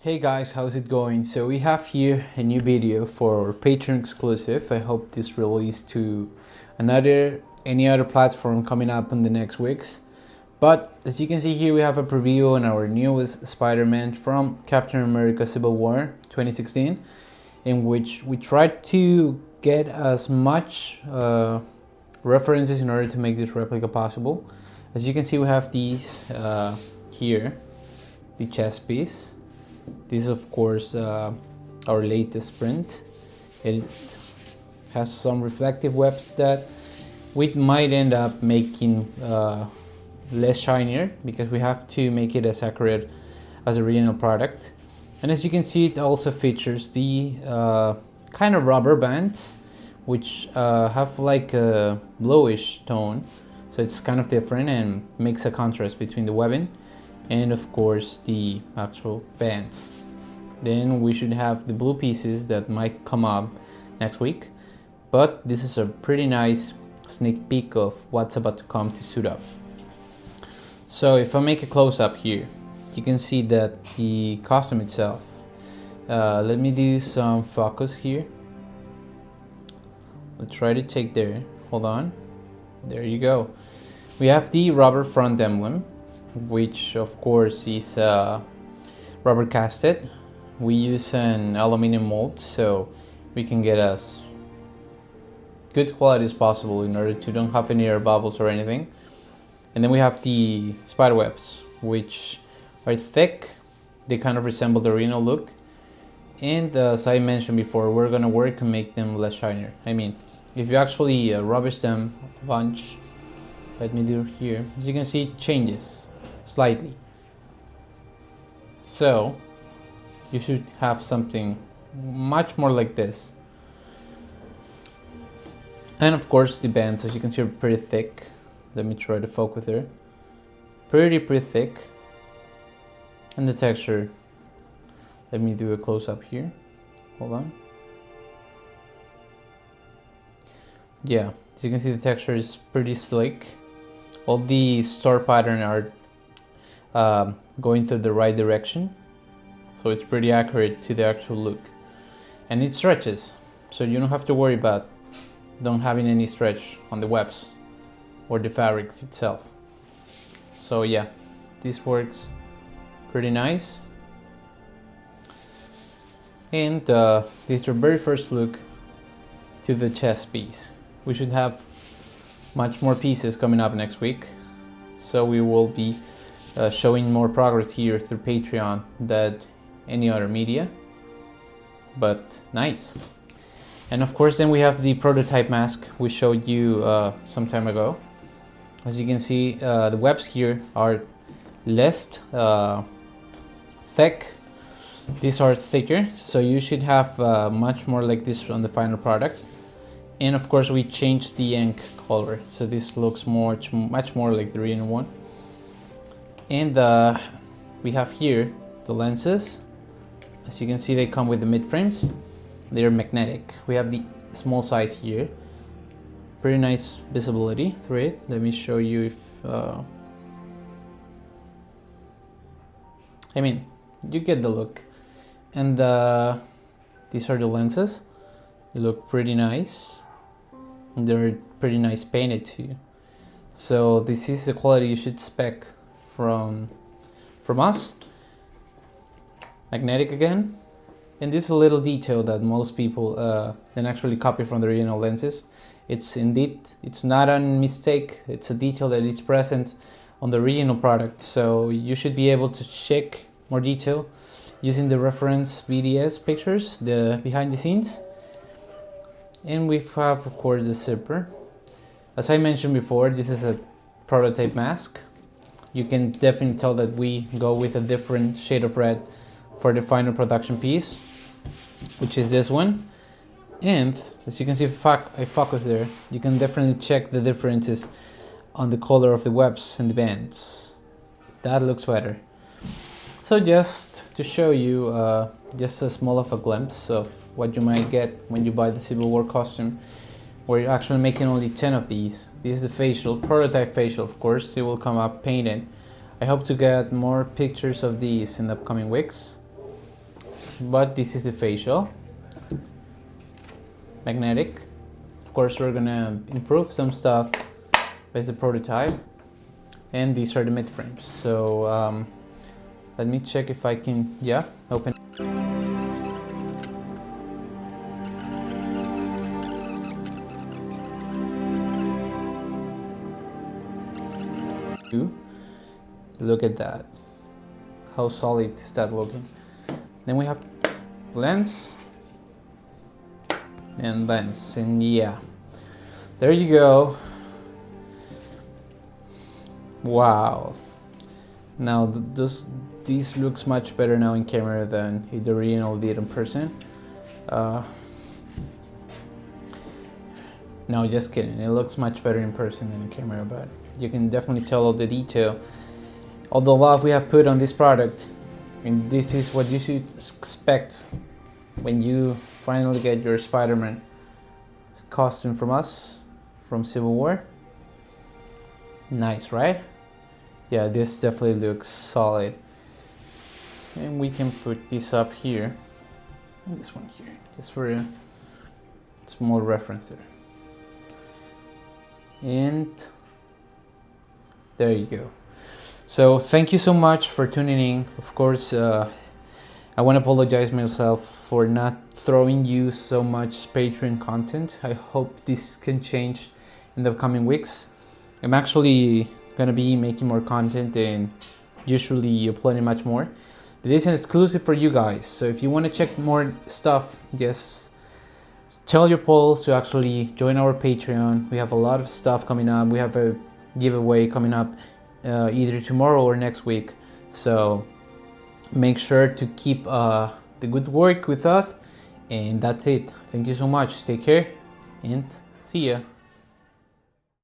Hey guys, how's it going? So we have here a new video for Patreon exclusive. I hope this released to any other platform coming up in the next weeks. But as you can see here, we have a preview on our newest Spider-Man from Captain America Civil War 2016, in which we tried to get as much references in order to make this replica possible. As you can see, we have these here, the chest piece. This is of course our latest print. It has some reflective webs that we might end up making less shinier because we have to make it as accurate as the original product. And as you can see, it also features the kind of rubber bands which have like a bluish tone, so it's kind of different and makes a contrast between the webbing and of course the actual bands. Then we should have the blue pieces that might come up next week, but this is a pretty nice sneak peek of what's about to come to suit up. So if I make a close-up here, you can see that the costume itself, let me do some focus here. I'll try to take there, hold on, there you go. We have the rubber front emblem, which of course is rubber casted. We use an aluminum mold so we can get as good quality as possible in order to don't have any air bubbles or anything. And then we have the spider webs, which are thick. They kind of resemble the original look, and as I mentioned before, we're gonna work to make them less shinier. I mean, if you actually rubbish them a bunch, let me do here, as you can see, it changes slightly. So you should have something much more like this. And of course the bands, as you can see, are pretty thick. Let me try to focus there. Pretty thick. And the texture, let me do a close-up here, hold on. Yeah, as you can see, the texture is pretty slick. All the star pattern are going to the right direction, so it's pretty accurate to the actual look. And it stretches, so you don't have to worry about don't having any stretch on the webs or the fabrics itself. So yeah, this works pretty nice. And this is our very first look to the chest piece. We should have much more pieces coming up next week, so we will be showing more progress here through Patreon than any other media, but nice. And of course then we have the prototype mask we showed you some time ago. As you can see, the webs here are less thick. These are thicker, so you should have much more like this on the final product. And of course we changed the ink color, so this looks much more like the original one. And we have here the lenses. As you can see, they come with the mid frames. They're magnetic. We have the small size here. Pretty nice visibility through it. Let me show you if I mean, you get the look. And these are the lenses. They look pretty nice. And they're pretty nice painted too. So this is the quality you should expect from us. Magnetic again. And this is a little detail that most people then actually copy from the original lenses. It's not a mistake. It's a detail that is present on the original product. So you should be able to check more detail using the reference BDS pictures, the behind the scenes. And we have of course the zipper. As I mentioned before, this is a prototype mask. You can definitely tell that we go with a different shade of red for the final production piece, which is this one. And as you can see, if I focus there, you can definitely check the differences on the color of the webs and the bands. That looks better. So just to show you just a small of a glimpse of what you might get when you buy the Civil War costume. We're actually making only 10 of these. This is the facial, prototype facial, of course. It will come up painted. I hope to get more pictures of these in the upcoming weeks. but this is the facial, magnetic. Of course, we're gonna improve some stuff with the prototype, and these are the mid frames. So let me check if I can, yeah, open. Look at that. How solid is that looking? Then we have lens and lens, and yeah, there you go. Wow. Now this looks much better now in camera than the original did in person. No, just kidding. It looks much better in person than in camera, but you can definitely tell all the detail, all the love we have put on this product. And this is what you should expect when you finally get your Spider-Man costume from us, from Civil War. Nice, right? Yeah, this definitely looks solid. And we can put this up here, and this one here, just for a small reference there. And there you go. So thank you so much for tuning in. Of course, I want to apologize myself for not throwing you so much Patreon content. I hope this can change in the coming weeks. I'm actually gonna be making more content and usually uploading much more. But this is exclusive for you guys. So if you want to check more stuff, just tell your polls to actually join our Patreon. We have a lot of stuff coming up. We have a giveaway coming up either tomorrow or next week. So make sure to keep the good work with us. And that's it. Thank you so much. Take care and see ya.